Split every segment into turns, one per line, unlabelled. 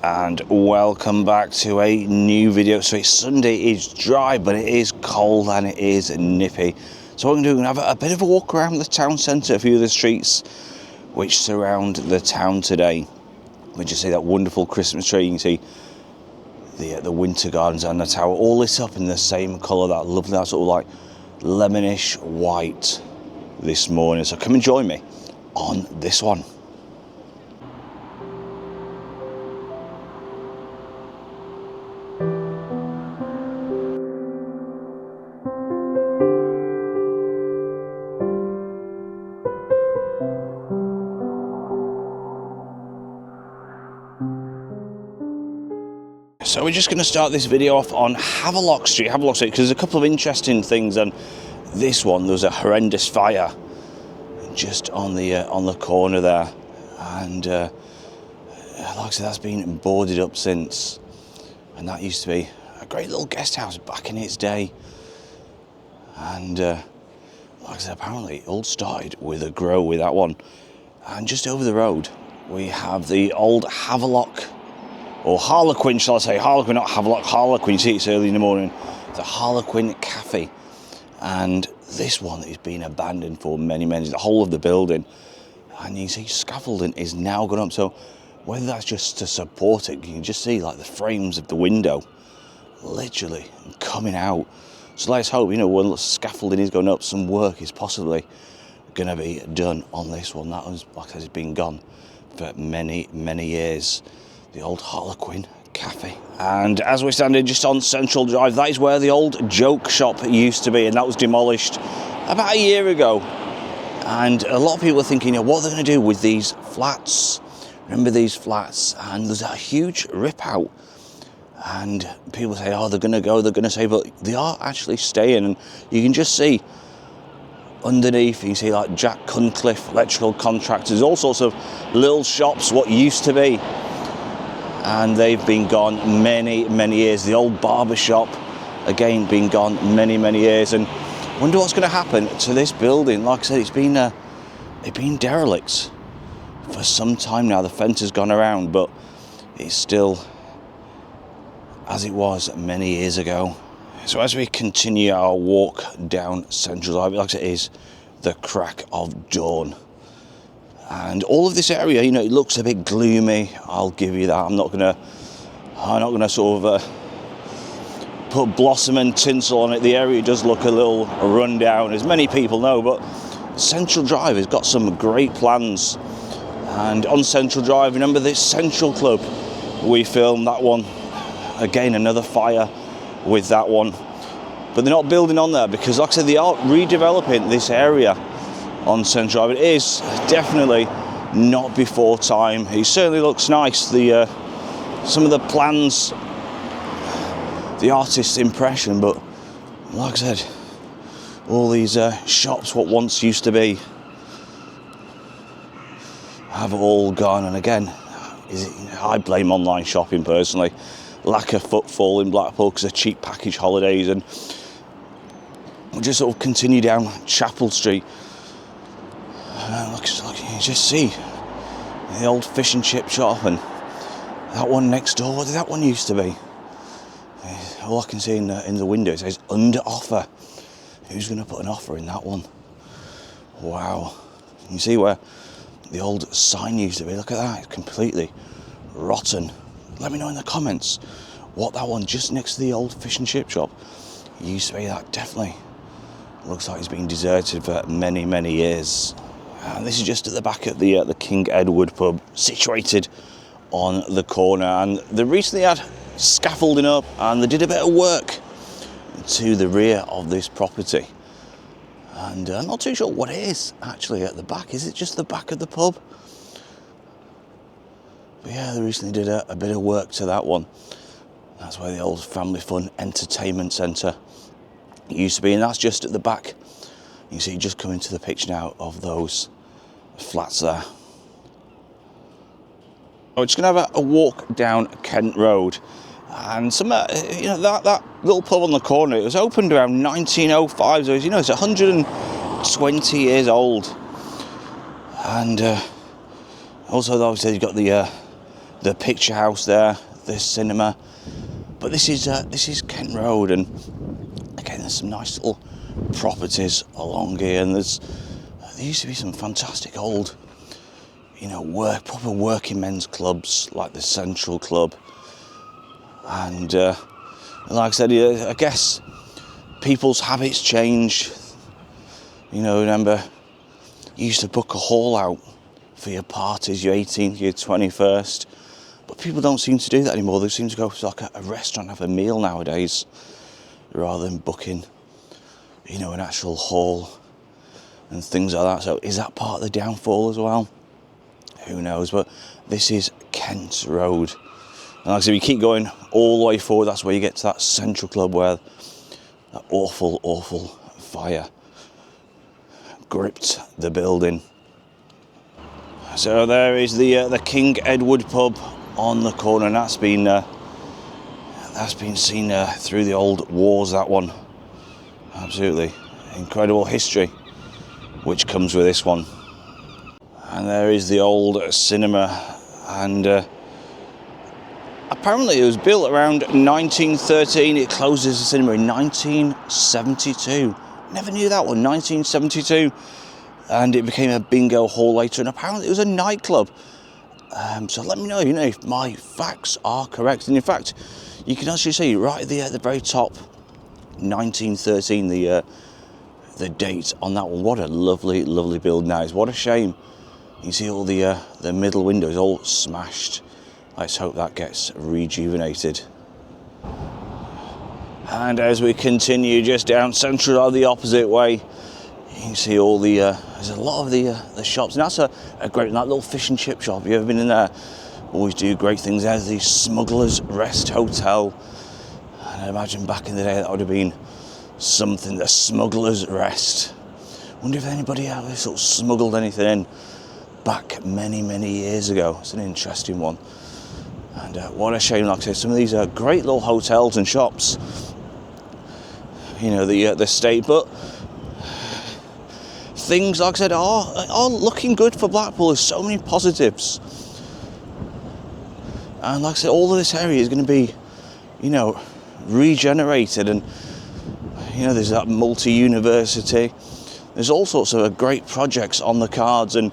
And welcome back to a new video. So it's Sunday, it's dry, but it is cold and it is nippy. So what I'm going to do, have a bit of a walk around the town centre, a few of the streets which surround the town today. We just see that wonderful Christmas tree. You can see the winter gardens and the tower all lit up in the same colour, that lovely, that sort of like lemonish white this morning. So come and join me on this one. So we're just going to start this video off on Havelock St, because there's a couple of interesting things. And this one, there was a horrendous fire just on the corner there, and like I said, that's been boarded up since. And that used to be a great little guest house back in its day. And like I said, apparently it all started with a grow with that one. And just over the road, we have the old Havelock, or Harlequin, shall I say? Harlequin, not Havelock, Harlequin. You see, it's early in the morning. The Harlequin Cafe. And this one is being abandoned for many, the whole of the building. And you see, scaffolding is now gone up. So whether that's just to support it, you can just see like the frames of the window literally coming out. So let's hope, when scaffolding is going up, some work is possibly going to be done on this one. That was, like I said, it's been gone for many years. The old Harlequin Cafe. And as we're standing just on Central Drive, that is where the old joke shop used to be, and that was demolished about a year ago. And a lot of people are thinking, what are they going to do with these flats? Remember these flats? And there's a huge rip out. And people say, they're going to go, they're going to say, but they are actually staying. And you can just see underneath, you can see like Jack Cunliffe electrical contractors, all sorts of little shops, what used to be. And they've been gone many years. The old barber shop, again, been gone many years. And I wonder what's going to happen to this building. Like I said, it's been derelict for some time now. The fence has gone around, but it's still as it was many years ago. So as we continue our walk down Central Drive, like I said, it is the crack of dawn. And all of this area, it looks a bit gloomy. I'll give you that. I'm not gonna sort of put blossom and tinsel on it. The area does look a little run down, as many people know. But Central Drive has got some great plans. And on Central Drive, remember this Central Club? We filmed that one. Again, another fire with that one. But they're not building on there because, like I said, they are redeveloping this area on Central Drive. It is definitely not before time. It certainly looks nice. Some of the plans, the artist's impression, but like I said, all these shops, what once used to be, have all gone. And again, I blame online shopping personally. Lack of footfall in Blackpool because of cheap package holidays. And we'll just sort of continue down Chapel Street. Look, you just see the old fish and chip shop, and that one next door. What did that one used to be? All I can see in the window, it says under offer. Who's going to put an offer in that one? Wow. You can see where the old sign used to be. Look at that, it's completely rotten. Let me know in the comments what that one just next to the old fish and chip shop used to be. That definitely looks like it's been deserted for many years. And this is just at the back of the King Edward pub, situated on the corner. And they recently had scaffolding up, and they did a bit of work to the rear of this property. And I'm not too sure what it is actually at the back. Is it just the back of the pub? But yeah, they recently did a bit of work to that one. That's where the old Family Fun Entertainment Centre used to be, and that's just at the back. You see, just coming to the picture now of those flats there. We're just going to have a walk down Kent Road, and some, that little pub on the corner. It was opened around 1905, so it's 120 years old. And also, obviously, you've got the the picture house there, this cinema. But this is Kent Road, and again, there's some nice little properties along here, and there used to be some fantastic old, proper working men's clubs like the Central Club, and like I said, I guess people's habits change. Remember, you used to book a hall out for your parties, your 18th, your 21st. But people don't seem to do that anymore. They seem to go to like a restaurant, have a meal nowadays, rather than booking, an actual hall and things like that. So is that part of the downfall as well? Who knows? But this is Kent Road. And like I said, we keep going all the way forward. That's where you get to that Central Club where that awful, awful fire gripped the building. So there is the King Edward pub on the corner, and that's been seen through the old wars, that one. Absolutely incredible history which comes with this one. And there is the old cinema, and apparently it was built around 1913. It closes the cinema in 1972. Never knew that one. 1972. And it became a bingo hall later, and apparently it was a nightclub. So let me know, if my facts are correct. And in fact, you can actually see right at the very top, 1913, the date on that one. What a lovely, lovely build now. What a shame. You see all the middle windows all smashed. Let's hope that gets rejuvenated. And as we continue just down Central, the opposite way, you can see all there's a lot of the shops, and that's a great, that little fish and chip shop. You ever been in there? Always do great things. There's the Smuggler's Rest Hotel, and I imagine back in the day that would have been something, the Smuggler's Rest. Wonder if anybody ever sort of smuggled anything in back many, many years ago. It's an interesting one. And what a shame, like I say, some of these are great little hotels and shops, the state, but things, like I said, are looking good for Blackpool. There's so many positives, and like I said, all of this area is going to be, regenerated, and there's that multi-university. There's all sorts of great projects on the cards, and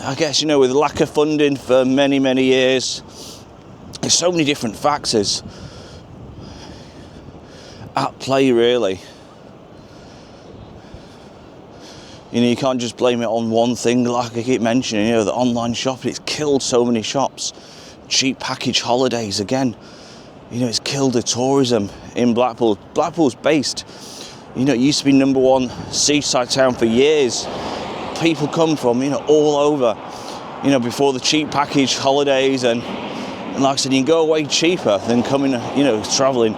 I guess with lack of funding for many, many years, there's so many different factors at play, really. You can't just blame it on one thing, like I keep mentioning, the online shopping, it's killed so many shops. Cheap package holidays, again, it's killed the tourism in Blackpool. Blackpool's based, it used to be #1 seaside town for years. People come from, all over, before the cheap package holidays, and like I said, you can go away cheaper than coming, travelling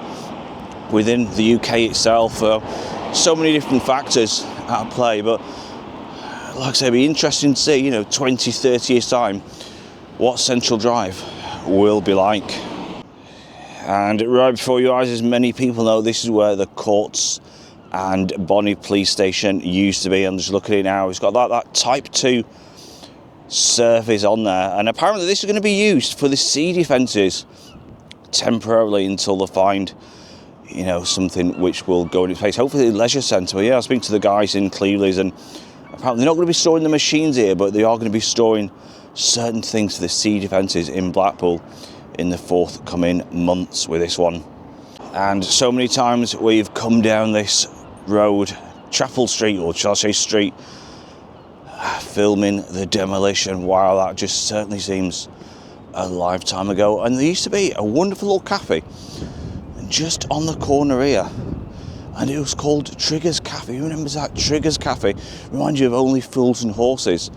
within the UK itself. So many different factors at play, but like I say, it'd be interesting to see, 20, 30 years time, what Central Drive will be like. And right before your eyes, as many people know, this is where the Courts and Bonnie Police Station used to be. I'm just looking at it now. It's got that Type 2 surface on there, and apparently this is going to be used for the sea defences temporarily until they find, something which will go in its place. Hopefully the leisure centre. Well, I was speaking to the guys in Cleveland's, and apparently they're not going to be storing the machines here, but they are going to be storing certain things for the sea defences in Blackpool in the forthcoming months with this one. And so many times we've come down this road, Chapel Street, or shall I say street, filming the demolition. Wow, that just certainly seems a lifetime ago. And there used to be a wonderful little cafe just on the corner here, and it was called Trigger's Cafe. Who remembers that? Trigger's Cafe. Reminds you of Only Fools and Horses.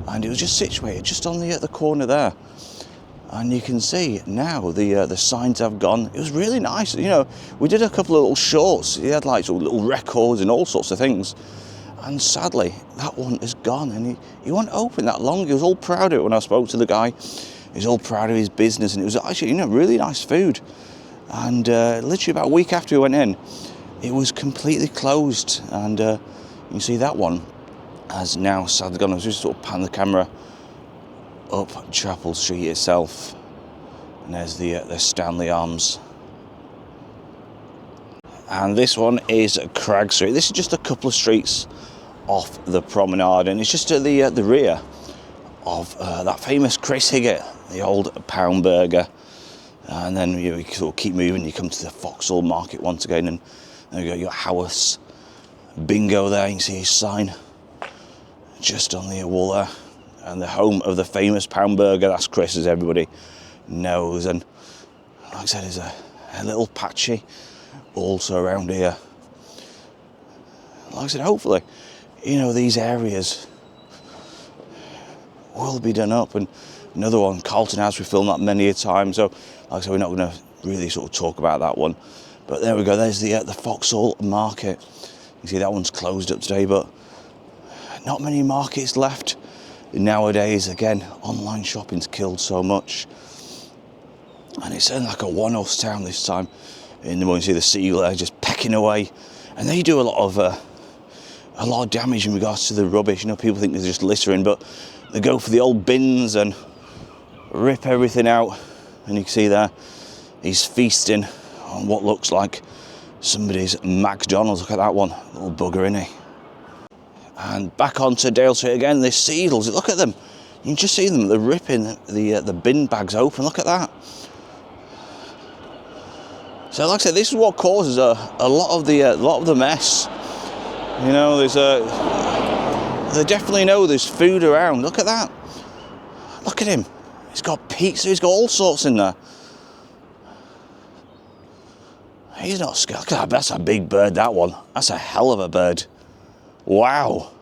And it was just situated just on the corner there. And you can see now the signs have gone. It was really nice. We did a couple of little shorts. He had like little records and all sorts of things. And sadly, that one is gone. And he wasn't open that long. He was all proud of it when I spoke to the guy. He was all proud of his business. And it was actually, really nice food. And literally about a week after we went in, it was completely closed. And you see that one has now sadly gone. I was just sort of pan the camera up Chapel Street itself. And there's the Stanley Arms. And this one is Crag Street. This is just a couple of streets off the promenade, and it's just at the rear of that famous Chris Higgett, the old pound burger. And then you sort of keep moving, you come to the Vauxhall Market once again, and there you go, your Haworth's bingo there. You can see his sign just on the wall there, and the home of the famous pound burger. That's Chris, as everybody knows. And like I said, there's a little patchy also around here. Like I said, hopefully, you know, these areas will be done up. And another one, Carlton House, we filmed that many a time, so like I said, we're not going to really sort of talk about that one. But there we go, there's the Vauxhall Market. You see that one's closed up today, but not many markets left nowadays. Again, online shopping's killed so much, and it's certainly like a one-horse town this time. In the morning, you see the Seagull there just pecking away, and they do a lot of damage in regards to the rubbish. You know, people think they're just littering, but they go for the old bins and rip everything out. And you can see there, he's feasting on what looks like somebody's McDonald's. Look at that one, little bugger, isn't he? And back onto Dale Street again, the Seagulls, look at them. You can just see them, they're ripping the bin bags open, look at that. So like I said, this is what causes a lot of the mess. You know, they definitely know there's food around. Look at that. Look at him. He's got pizza, he's got all sorts in there. He's not scared. Look at that, that's a big bird, that one. That's a hell of a bird. Wow.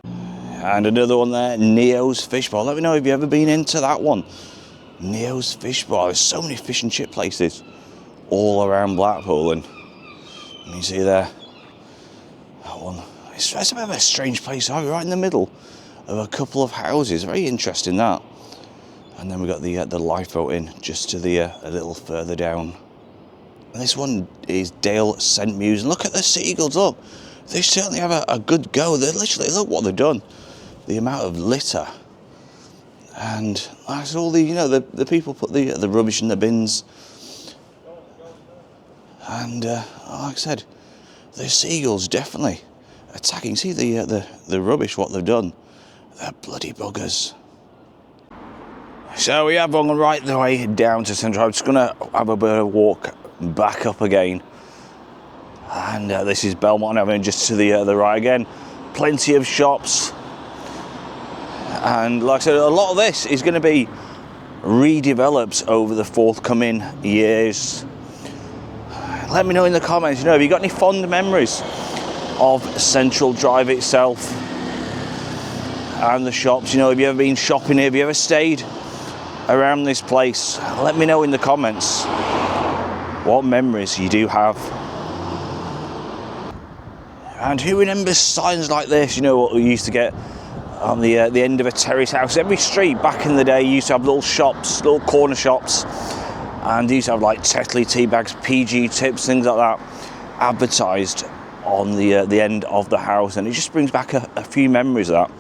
And another one there, Neo's Fish Bar. Let me know if you've ever been into that one. Neo's Fish Bar. There's so many fish and chip places all around Blackpool, and you see there, that one. It's a bit of a strange place, right in the middle of a couple of houses. Very interesting, that. And then we've got the lifeboat in just to the a little further down. And this one is Dale St Muse. And look at the Seagulls, look. They certainly have a good go. They literally, look what they've done. The amount of litter. And that's all the people put the rubbish in the bins. And like I said, the Seagulls definitely attacking. See the rubbish, what they've done. They're bloody buggers. So we have gone right the way down to Central. I'm just going to have a bit of a walk back up again. And this is Belmont Avenue, just to the right again. Plenty of shops. And like I said, a lot of this is going to be redeveloped over the forthcoming years. Let me know in the comments, have you got any fond memories of Central Drive itself and the shops? Have you ever been shopping here? Have you ever stayed around this place? Let me know in the comments what memories you do have. And who remembers signs like this? What we used to get on the end of a terrace house. Every street back in the day used to have little shops, little corner shops. And they used to have like Tetley tea bags, PG tips, things like that, advertised on the end of the house, and it just brings back a few memories of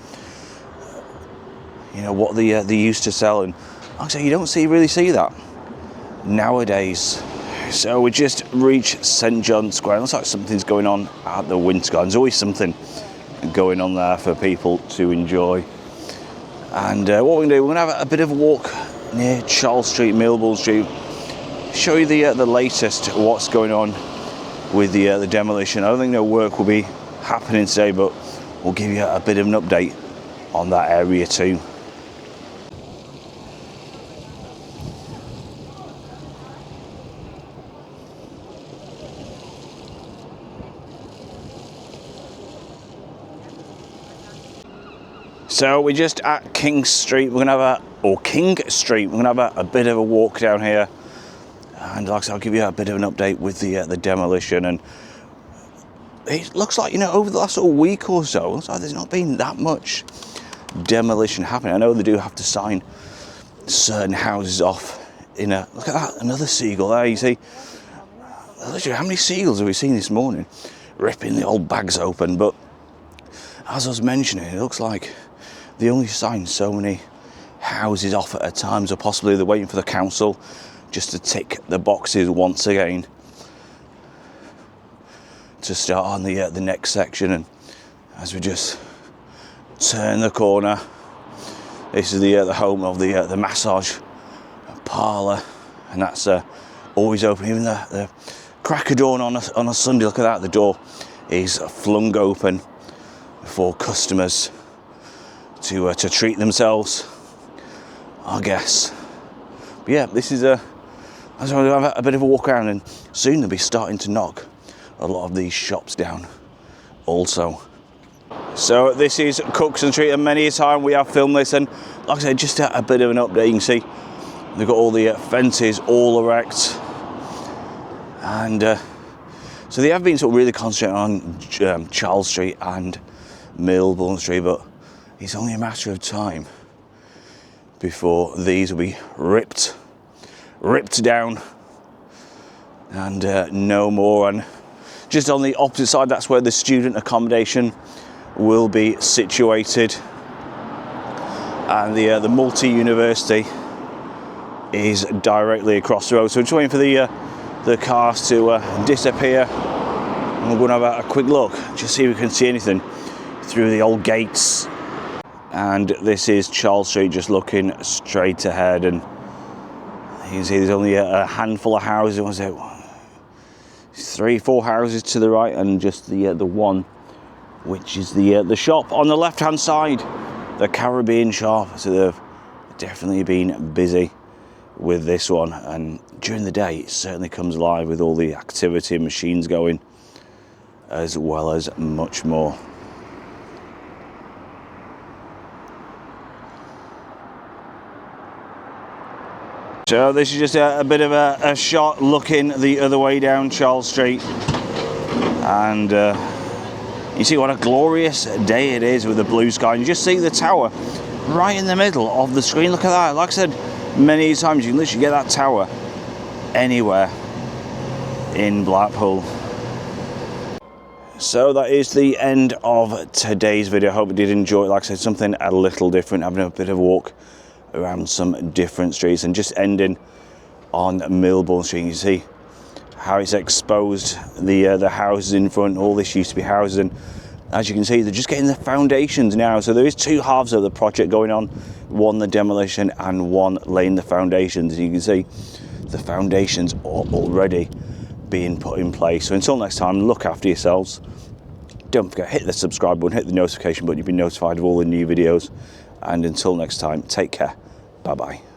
that. What they used to sell, and like I say, you don't really see that nowadays. So we just reached St John's Square. It looks like something's going on at the Winter Garden. There's always something going on there for people to enjoy. And what we're going to do, we're going to have a bit of a walk near Charles Street, Millwall Street. Show you the latest what's going on with the demolition. I don't think no work will be happening today, but we'll give you a bit of an update on that area too. So we're just at King Street. We're gonna have King Street. We're gonna have a bit of a walk down here. And like I said, I'll give you a bit of an update with the demolition. And it looks like, over the last sort of week or so, it looks like there's not been that much demolition happening. I know they do have to sign certain houses off in a... Look at that, another seagull there, you see. Literally, how many seagulls have we seen this morning? Ripping the old bags open. But as I was mentioning, it looks like they only signed so many houses off at times, or possibly they're waiting for the council just to tick the boxes once again to start on the next section. And as we just turn the corner, this is the home of the massage parlour, and that's always open. Even the crack of dawn on a Sunday, look at that, the door is flung open for customers to treat themselves, I guess. But yeah, this is I just want to have a bit of a walk around, and soon they'll be starting to knock a lot of these shops down also. So this is Cookson Street, and many a time we have filmed this, and like I said, just a bit of an update. You can see they've got all the fences all erect, and so they have been sort of really concentrating on Charles Street and Milbourne Street, but it's only a matter of time before these will be ripped down and no more. And just on the opposite side, that's where the student accommodation will be situated, and the multi-university is directly across the road. So we're just waiting for the cars to disappear, and we're going to have a quick look, just see if we can see anything through the old gates. And this is Charles Street, just looking straight ahead, and you can see there's only a handful of houses. Was it 3-4 houses to the right, and just the one which is the shop on the left hand side, the Caribbean shop. So they've definitely been busy with this one, and during the day it certainly comes alive with all the activity and machines going, as well as much more. So this is just a bit of a shot looking the other way down Charles Street, and you see what a glorious day it is with the blue sky, and you just see the tower right in the middle of the screen. Look at that. Like I said many times, you can literally get that tower anywhere in Blackpool. So that is the end of today's video. I hope you did enjoy it. Like I said, something a little different, having a bit of a walk around some different streets, and just ending on Milbourne Street. You see how it's exposed, the houses in front. All this used to be houses, and as you can see, they're just getting the foundations now. So there is two halves of the project going on, one the demolition and one laying the foundations. And you can see the foundations are already being put in place. So until next time, look after yourselves. Don't forget, hit the subscribe button, hit the notification button. You'll be notified of all the new videos. And until next time, take care. Bye-bye.